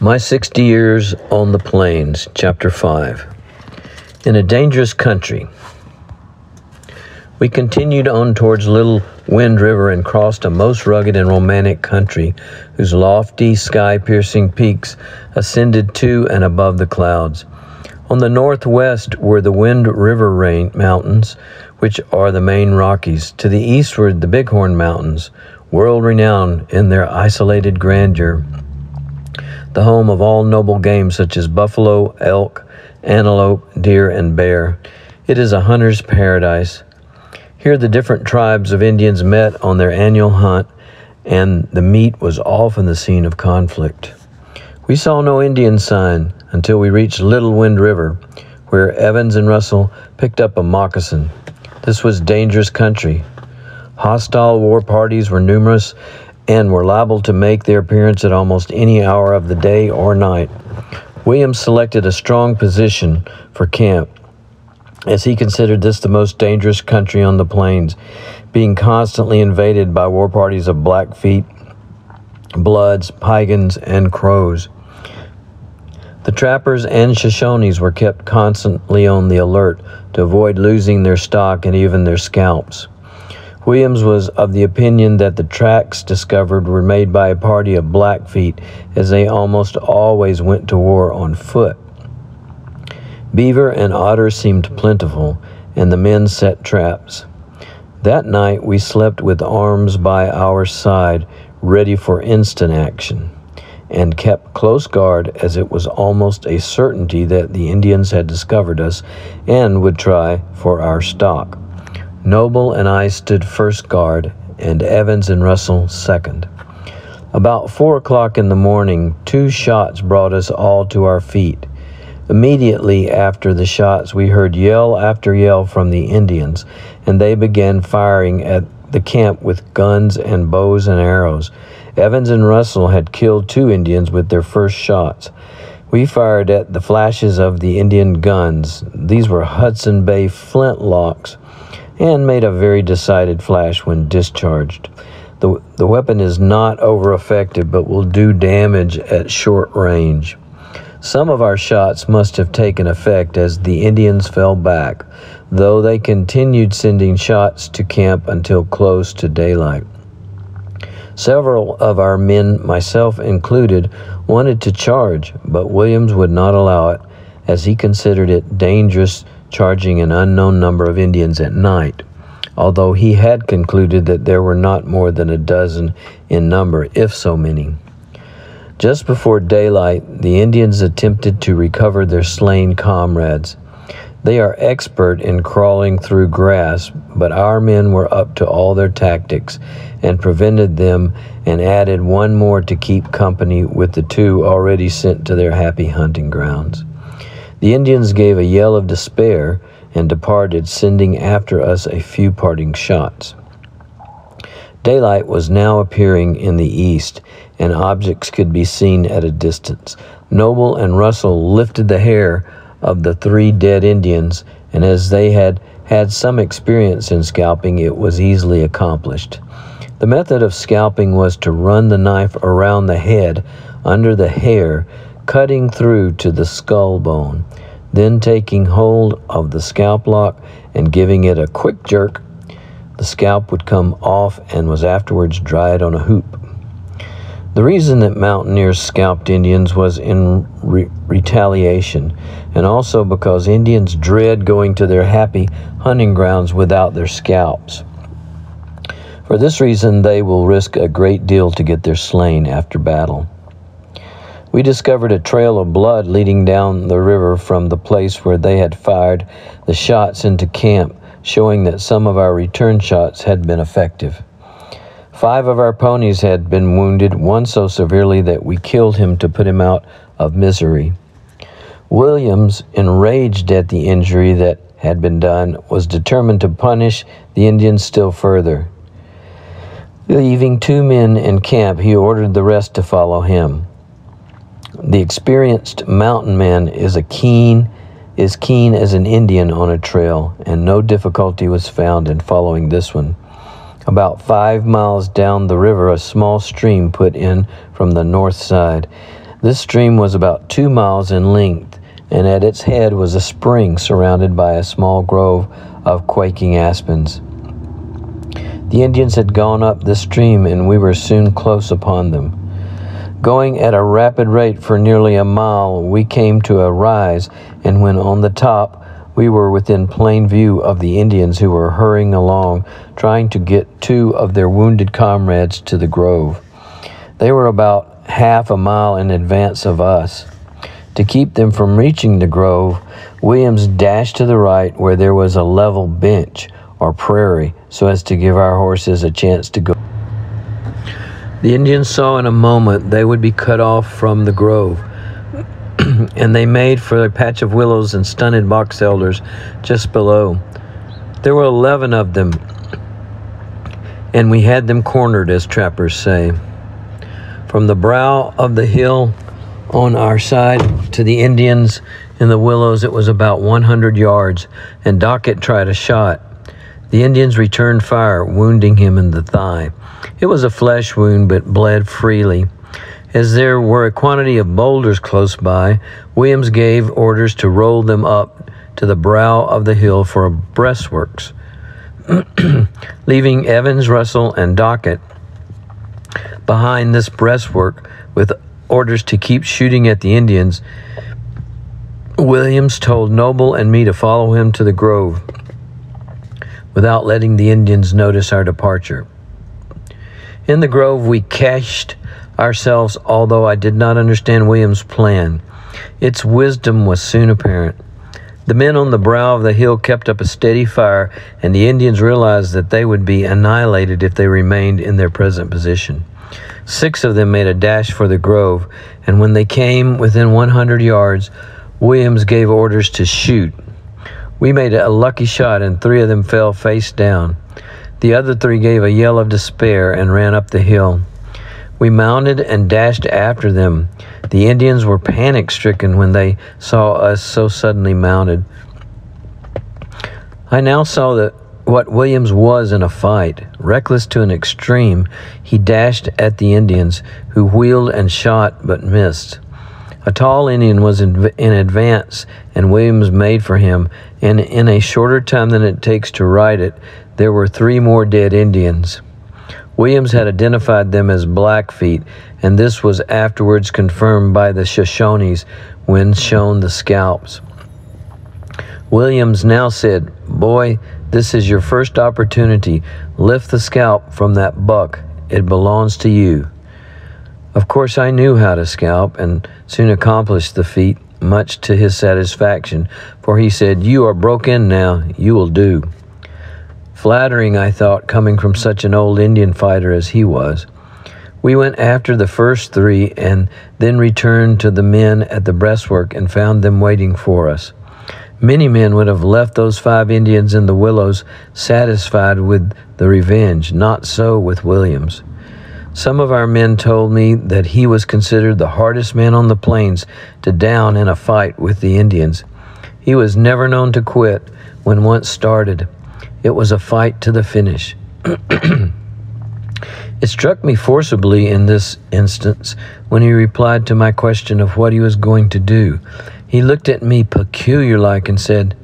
My 60 Years on the Plains, Chapter 5. In a dangerous country. We continued on towards Little Wind River and crossed a most rugged and romantic country whose lofty, sky-piercing peaks ascended to and above the clouds. On the northwest were the Wind River Mountains, which are the main Rockies. To the eastward, the Bighorn Mountains, world-renowned in their isolated grandeur, the home of all noble game such as buffalo, elk, antelope, deer, and bear. It is a hunter's paradise. Here the different tribes of Indians met on their annual hunt, and the meet was often the scene of conflict. We saw no Indian sign until we reached Little Wind River, where Evans and Russell picked up a moccasin. This was dangerous country. Hostile war parties were numerous and were liable to make their appearance at almost any hour of the day or night. Williams selected a strong position for camp, as he considered this the most dangerous country on the plains, being constantly invaded by war parties of Blackfeet, Bloods, Piegans, and Crows. The trappers and Shoshones were kept constantly on the alert to avoid losing their stock and even their scalps. Williams was of the opinion that the tracks discovered were made by a party of Blackfeet, as they almost always went to war on foot. Beaver and otter seemed plentiful, and the men set traps. That night we slept with arms by our side, ready for instant action, and kept close guard, as it was almost a certainty that the Indians had discovered us and would try for our stock. Noble and I stood first guard, and Evans and Russell second. About 4 o'clock in the morning, 2 shots brought us all to our feet. Immediately after the shots, we heard yell after yell from the Indians, and they began firing at the camp with guns and bows and arrows. Evans and Russell had killed 2 Indians with their first shots. We fired at the flashes of the Indian guns. These were Hudson Bay flintlocks, and made a very decided flash when discharged. The weapon is not over-effective, but will do damage at short range. Some of our shots must have taken effect, as the Indians fell back, though they continued sending shots to camp until close to daylight. Several of our men, myself included, wanted to charge, but Williams would not allow it, as he considered it dangerous charging an unknown number of Indians at night, although he had concluded that there were not more than a dozen in number, if so many. Just before daylight, the Indians attempted to recover their slain comrades. They are expert in crawling through grass, but our men were up to all their tactics and prevented them, and added 1 more to keep company with the 2 already sent to their happy hunting grounds. The Indians gave a yell of despair and departed, sending after us a few parting shots. Daylight was now appearing in the east, and objects could be seen at a distance. Noble and Russell lifted the hair of the 3 dead Indians, and as they had had some experience in scalping, it was easily accomplished. The method of scalping was to run the knife around the head under the hair, cutting through to the skull bone, then taking hold of the scalp lock and giving it a quick jerk. The scalp would come off and was afterwards dried on a hoop. The reason that mountaineers scalped Indians was in retaliation, and also because Indians dread going to their happy hunting grounds without their scalps. For this reason, they will risk a great deal to get their slain after battle. We discovered a trail of blood leading down the river from the place where they had fired the shots into camp, showing that some of our return shots had been effective. 5 of our ponies had been wounded, 1 so severely that we killed him to put him out of misery. Williams, enraged at the injury that had been done, was determined to punish the Indians still further. Leaving 2 men in camp, he ordered the rest to follow him. The experienced mountain man is keen as an Indian on a trail, and no difficulty was found in following this one. About 5 miles down the river, a small stream put in from the north side. This stream was about 2 miles in length, and at its head was a spring surrounded by a small grove of quaking aspens. The Indians had gone up the stream, and we were soon close upon them. Going at a rapid rate for nearly a mile, we came to a rise, and when on the top, we were within plain view of the Indians, who were hurrying along, trying to get 2 of their wounded comrades to the grove. They were about half a mile in advance of us. To keep them from reaching the grove, Williams dashed to the right where there was a level bench or prairie, so as to give our horses a chance to go. The Indians saw in a moment they would be cut off from the grove, and they made for a patch of willows and stunted box elders just below. There were 11 of them, and we had them cornered, as trappers say. From the brow of the hill on our side to the Indians in the willows, it was about 100 yards, and Dockett tried a shot. The Indians returned fire, wounding him in the thigh. It was a flesh wound, but bled freely. As there were a quantity of boulders close by, Williams gave orders to roll them up to the brow of the hill for breastworks. Leaving Evans, Russell, and Dockett behind this breastwork with orders to keep shooting at the Indians, Williams told Noble and me to follow him to the grove without letting the Indians notice our departure. In the grove we cached ourselves, although I did not understand Williams' plan. Its wisdom was soon apparent. The men on the brow of the hill kept up a steady fire, and the Indians realized that they would be annihilated if they remained in their present position. 6 of them made a dash for the grove, and when they came within 100 yards, Williams gave orders to shoot. We made a lucky shot, and 3 of them fell face down. The other 3 gave a yell of despair and ran up the hill. We mounted and dashed after them. The Indians were panic-stricken when they saw us so suddenly mounted. I now saw that what Williams was in a fight. Reckless to an extreme, he dashed at the Indians, who wheeled and shot but missed. A tall Indian was in advance, and Williams made for him, and in a shorter time than it takes to write it, there were 3 more dead Indians. Williams had identified them as Blackfeet, and this was afterwards confirmed by the Shoshones when shown the scalps. Williams now said, "Boy, this is your first opportunity. Lift the scalp from that buck. It belongs to you." Of course, I knew how to scalp, and soon accomplished the feat, much to his satisfaction, for he said, "You are broke in now. You will do." Flattering, I thought, coming from such an old Indian fighter as he was. We went after the first 3 and then returned to the men at the breastwork and found them waiting for us. Many men would have left those 5 Indians in the willows satisfied with the revenge. Not so with Williams. Some of our men told me that he was considered the hardest man on the plains to down in a fight with the Indians. He was never known to quit when once started. It was a fight to the finish. It struck me forcibly in this instance when he replied to my question of what he was going to do. He looked at me peculiar-like and said,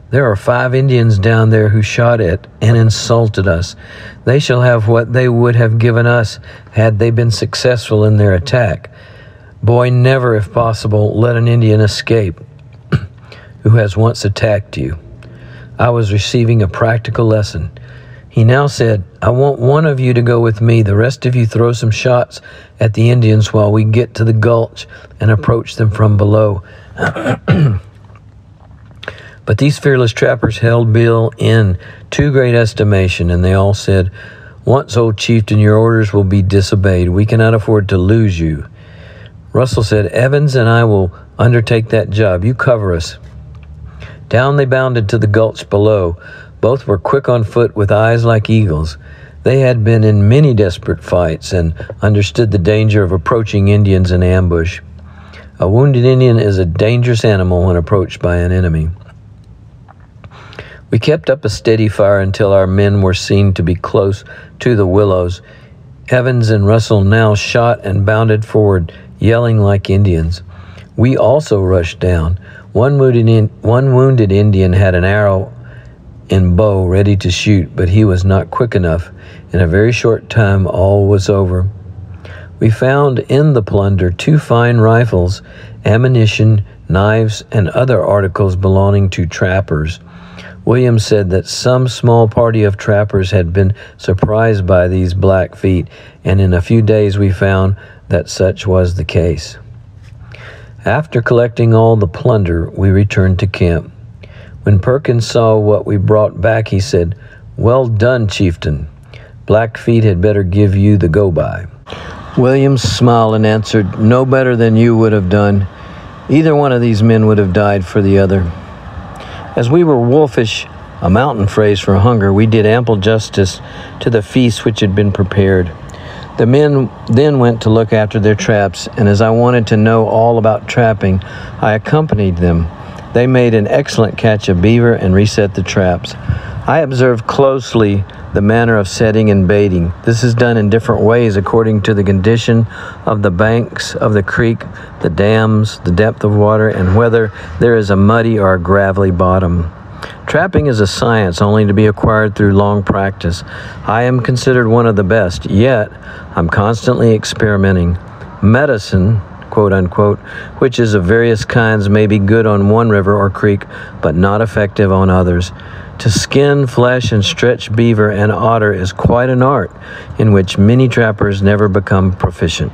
"There are 5 Indians down there who shot at and insulted us. They shall have what they would have given us had they been successful in their attack. Boy, never, if possible, let an Indian escape who has once attacked you." I was receiving a practical lesson. He now said, "I want one of you to go with me. The rest of you throw some shots at the Indians while we get to the gulch and approach them from below." But these fearless trappers held Bill in too great estimation, and they all said, "Once, old chieftain, your orders will be disobeyed. We cannot afford to lose you." Russell said, "Evans and I will undertake that job. You cover us." Down they bounded to the gulch below. Both were quick on foot with eyes like eagles. They had been in many desperate fights and understood the danger of approaching Indians in ambush. A wounded Indian is a dangerous animal when approached by an enemy. We kept up a steady fire until our men were seen to be close to the willows. Evans and Russell now shot and bounded forward, yelling like Indians. We also rushed down. One wounded Indian had an arrow and bow ready to shoot, but he was not quick enough. In a very short time, all was over. We found in the plunder 2 fine rifles, ammunition, knives, and other articles belonging to trappers. Williams said that some small party of trappers had been surprised by these Blackfeet, and in a few days we found that such was the case. After collecting all the plunder, we returned to camp. When Perkins saw what we brought back, he said, "Well done, chieftain. Blackfeet had better give you the go-by." Williams smiled and answered, "No better than you would have done. Either one of these men would have died for the other." As we were wolfish, a mountain phrase for hunger, we did ample justice to the feast which had been prepared. The men then went to look after their traps, and as I wanted to know all about trapping, I accompanied them. They made an excellent catch of beaver and reset the traps. I observed closely the manner of setting and baiting. This is done in different ways according to the condition of the banks of the creek, the dams, the depth of water, and whether there is a muddy or a gravelly bottom. Trapping is a science only to be acquired through long practice. I am considered one of the best, yet I'm constantly experimenting. Medicine, quote unquote, which is of various kinds, may be good on one river or creek, but not effective on others. To skin, flesh, and stretch beaver and otter is quite an art in which many trappers never become proficient.